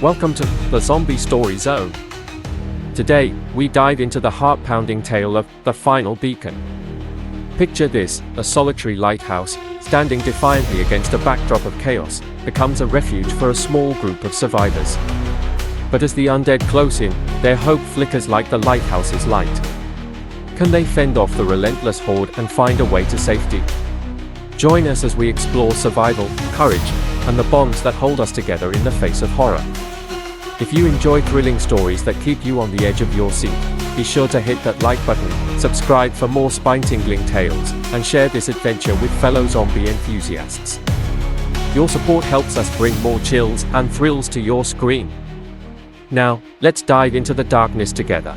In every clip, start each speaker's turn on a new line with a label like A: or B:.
A: Welcome to the Zombie Story Zone. Today, we dive into the heart-pounding tale of the final beacon. Picture this: a solitary lighthouse, standing defiantly against a backdrop of chaos, becomes a refuge for a small group of survivors. But as the undead close in, their hope flickers like the lighthouse's light. Can they fend off the relentless horde and find a way to safety? Join us as we explore survival, courage, and the bonds that hold us together in the face of horror. If you enjoy thrilling stories that keep you on the edge of your seat, be sure to hit that like button, subscribe for more spine-tingling tales, and share this adventure with fellow zombie enthusiasts. Your support helps us bring more chills and thrills to your screen. Now, let's dive into the darkness together.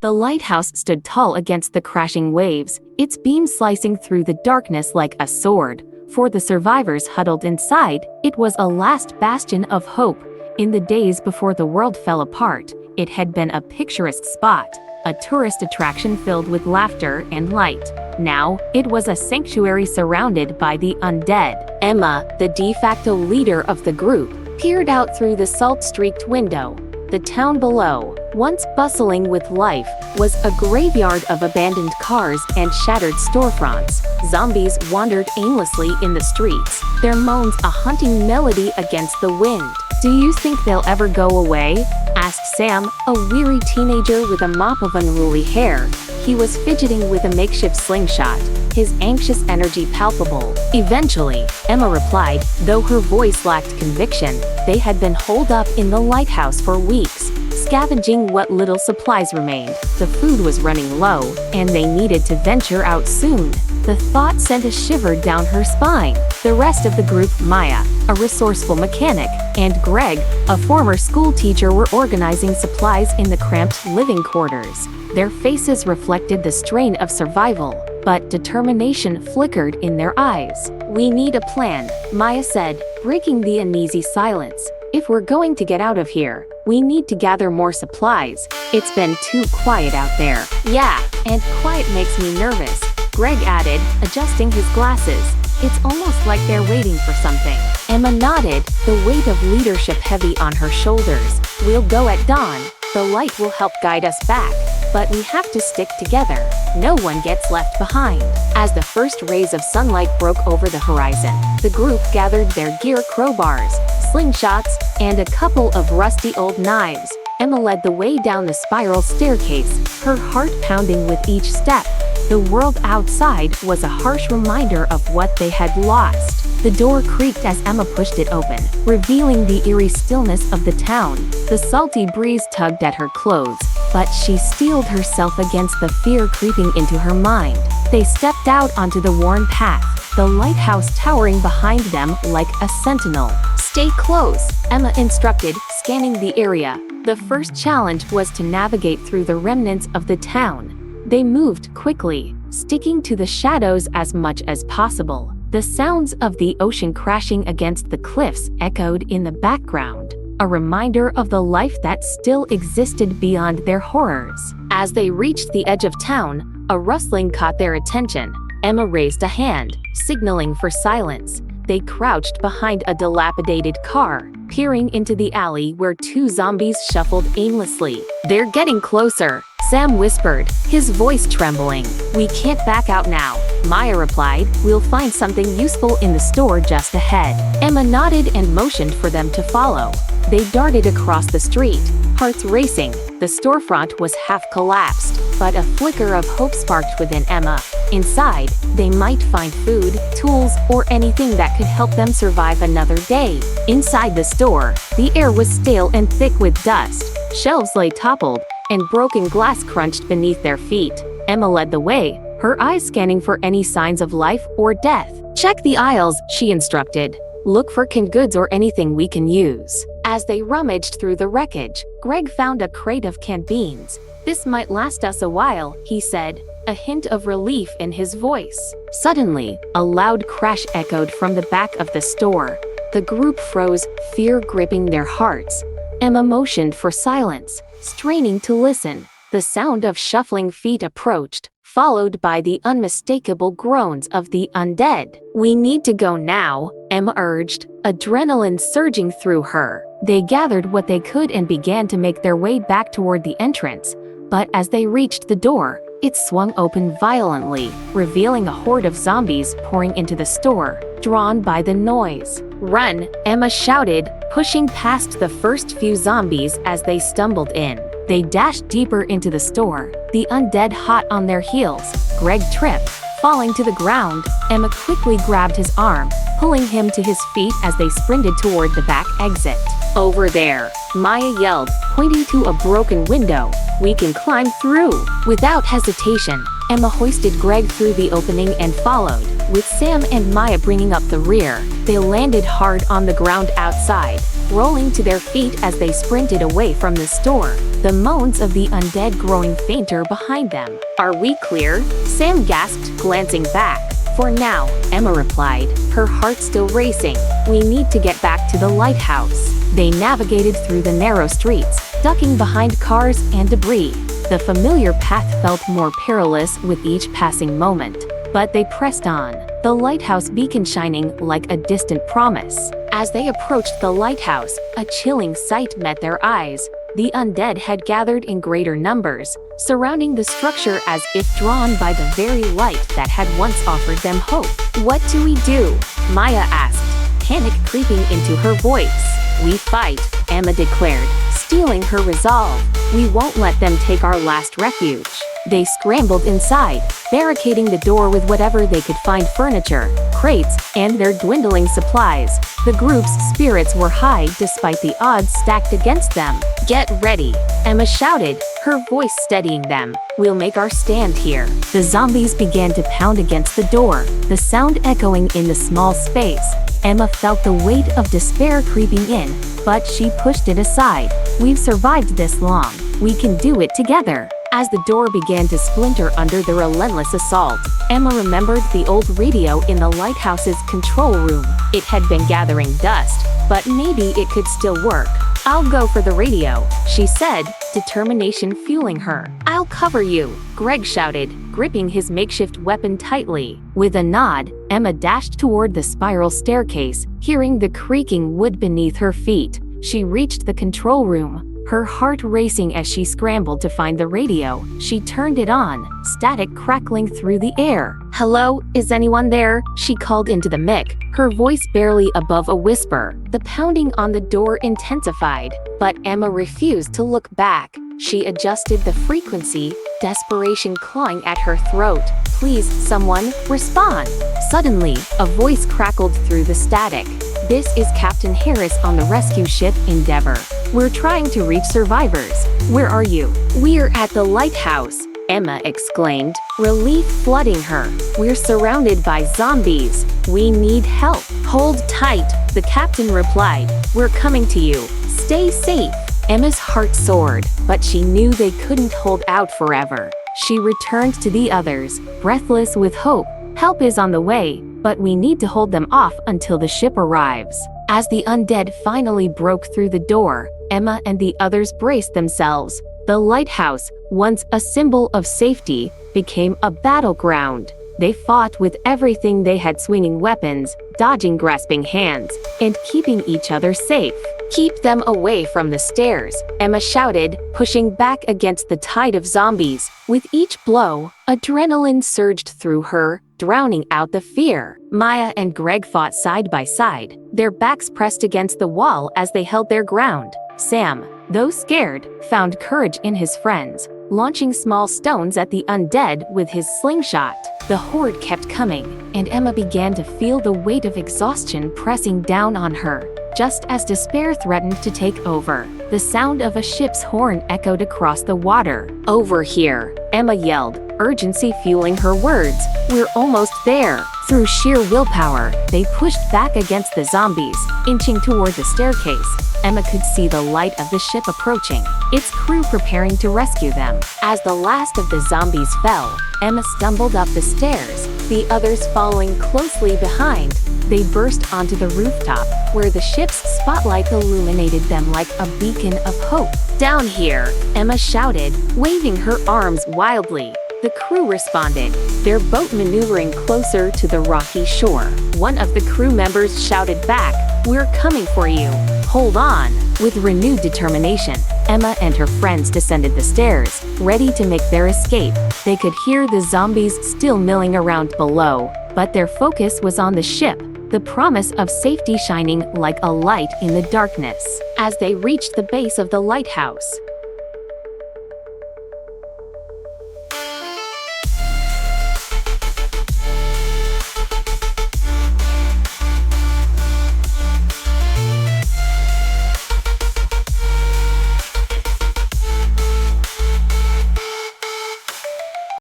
B: The lighthouse stood tall against the crashing waves, its beam slicing through the darkness like a sword. For the survivors huddled inside, it was a last bastion of hope. In the days before the world fell apart, it had been a picturesque spot, a tourist attraction filled with laughter and light. Now, it was a sanctuary surrounded by the undead. Emma, the de facto leader of the group, peered out through the salt-streaked window. The town below, once bustling with life, was a graveyard of abandoned cars and shattered storefronts. Zombies wandered aimlessly in the streets, their moans a haunting melody against the wind. "Do you think they'll ever go away?" asked Sam, a weary teenager with a mop of unruly hair. He was fidgeting with a makeshift slingshot, his anxious energy palpable. "Eventually," Emma replied, though her voice lacked conviction. They had been holed up in the lighthouse for weeks, scavenging what little supplies remained. The food was running low, and they needed to venture out soon. The thought sent a shiver down her spine. The rest of the group, Maya, a resourceful mechanic, and Greg, a former school teacher, were organizing supplies in the cramped living quarters. Their faces reflected the strain of survival, but determination flickered in their eyes. "We need a plan," Maya said, breaking the uneasy silence. "If we're going to get out of here, we need to gather more supplies. It's been too quiet out there." "Yeah, and quiet makes me nervous," Greg added, adjusting his glasses. "It's almost like they're waiting for something." Emma nodded, the weight of leadership heavy on her shoulders. "We'll go at dawn. The light will help guide us back, but we have to stick together. No one gets left behind." As the first rays of sunlight broke over the horizon, the group gathered their gear: crowbars, slingshots, and a couple of rusty old knives. Emma led the way down the spiral staircase, her heart pounding with each step. The world outside was a harsh reminder of what they had lost. The door creaked as Emma pushed it open, revealing the eerie stillness of the town. The salty breeze tugged at her clothes, but she steeled herself against the fear creeping into her mind. They stepped out onto the worn path, the lighthouse towering behind them like a sentinel. "Stay close," Emma instructed, scanning the area. The first challenge was to navigate through the remnants of the town. They moved quickly, sticking to the shadows as much as possible. The sounds of the ocean crashing against the cliffs echoed in the background, a reminder of the life that still existed beyond their horrors. As they reached the edge of town, a rustling caught their attention. Emma raised a hand, signaling for silence. They crouched behind a dilapidated car, peering into the alley where two zombies shuffled aimlessly. "They're getting closer," Sam whispered, his voice trembling. "We can't back out now," Maya replied. "We'll find something useful in the store just ahead." Emma nodded and motioned for them to follow. They darted across the street, hearts racing. The storefront was half collapsed, but a flicker of hope sparked within Emma. Inside, they might find food, tools, or anything that could help them survive another day. Inside the store, the air was stale and thick with dust. Shelves lay toppled, and broken glass crunched beneath their feet. Emma led the way, her eyes scanning for any signs of life or death. "Check the aisles," she instructed. "Look for canned goods or anything we can use." As they rummaged through the wreckage, Greg found a crate of canned beans. "This might last us a while," he said, a hint of relief in his voice. Suddenly, a loud crash echoed from the back of the store. The group froze, fear gripping their hearts. Emma motioned for silence, straining to listen. The The sound of shuffling feet approached, followed by the unmistakable groans of the undead. "We need to go now," Emma urged, adrenaline surging through her. They gathered what they could and began to make their way back toward the entrance. But as they reached the door, it swung open violently, revealing a horde of zombies pouring into the store, drawn by the noise. "Run!" Emma shouted, pushing past the first few zombies as they stumbled in. They dashed deeper into the store, the undead hot on their heels. Greg tripped, falling to the ground. Emma quickly grabbed his arm, pulling him to his feet as they sprinted toward the back exit. "Over there," Maya yelled, pointing to a broken window. "We can climb through." Without hesitation, Emma hoisted Greg through the opening and followed, with Sam and Maya bringing up the rear. They landed hard on the ground outside, rolling to their feet as they sprinted away from the store, the moans of the undead growing fainter behind them. "Are we clear?" Sam gasped, glancing back. "For now," Emma replied, her heart still racing. "We need to get back to the lighthouse." They navigated through the narrow streets, ducking behind cars and debris. The familiar path felt more perilous with each passing moment, but they pressed on, the lighthouse beacon shining like a distant promise. As they approached the lighthouse, a chilling sight met their eyes. The undead had gathered in greater numbers, surrounding the structure as if drawn by the very light that had once offered them hope. "What do we do?" Maya asked, panic creeping into her voice. "We fight," Emma declared, stealing her resolve. "We won't let them take our last refuge." They scrambled inside, barricading the door with whatever they could find: furniture, crates, and their dwindling supplies. The group's spirits were high despite the odds stacked against them. "Get ready," Emma shouted, her voice steadying them. "We'll make our stand here." The zombies began to pound against the door, the sound echoing in the small space. Emma felt the weight of despair creeping in, but she pushed it aside. "We've survived this long. We can do it together." As the door began to splinter under the relentless assault, Emma remembered the old radio in the lighthouse's control room. It had been gathering dust, but maybe it could still work. "I'll go for the radio," she said, determination fueling her. "I'll cover you," Greg shouted, gripping his makeshift weapon tightly. With a nod, Emma dashed toward the spiral staircase, hearing the creaking wood beneath her feet. She reached the control room, her heart racing as she scrambled to find the radio. She turned it on, static crackling through the air. "Hello, is anyone there?" she called into the mic, her voice barely above a whisper. The pounding on the door intensified, but Emma refused to look back. She adjusted the frequency, desperation clawing at her throat. "Please, someone, respond." Suddenly, a voice crackled through the static. "This is Captain Harris on the rescue ship Endeavor. We're trying to reach survivors. Where are you?" "We're at the lighthouse," Emma exclaimed, relief flooding her. "We're surrounded by zombies. We need help." "Hold tight," the captain replied. "We're coming to you. Stay safe." Emma's heart soared, but she knew they couldn't hold out forever. She returned to the others, breathless with hope. "Help is on the way, but we need to hold them off until the ship arrives." As the undead finally broke through the door, Emma and the others braced themselves. The lighthouse, once a symbol of safety, became a battleground. They fought with everything they had: swinging weapons, dodging grasping hands, and keeping each other safe. "Keep them away from the stairs," Emma shouted, pushing back against the tide of zombies. With each blow, adrenaline surged through her, drowning out the fear. Maya and Greg fought side by side, their backs pressed against the wall as they held their ground. Sam, though scared, found courage in his friends, launching small stones at the undead with his slingshot. The horde kept coming, and Emma began to feel the weight of exhaustion pressing down on her. Just as despair threatened to take over, the sound of a ship's horn echoed across the water. "Over here," Emma yelled, urgency fueling her words. "We're almost there." Through sheer willpower, they pushed back against the zombies, inching toward the staircase. Emma could see the light of the ship approaching, its crew preparing to rescue them. As the last of the zombies fell, Emma stumbled up the stairs, the others following closely behind. They burst onto the rooftop, where the ship's spotlight illuminated them like a beacon of hope. "Down here," Emma shouted, waving her arms wildly. The crew responded, their boat maneuvering closer to the rocky shore. One of the crew members shouted back, "We're coming for you. Hold on." With renewed determination, Emma and her friends descended the stairs, ready to make their escape. They could hear the zombies still milling around below, but their focus was on the ship, the promise of safety shining like a light in the darkness. As they reached the base of the lighthouse,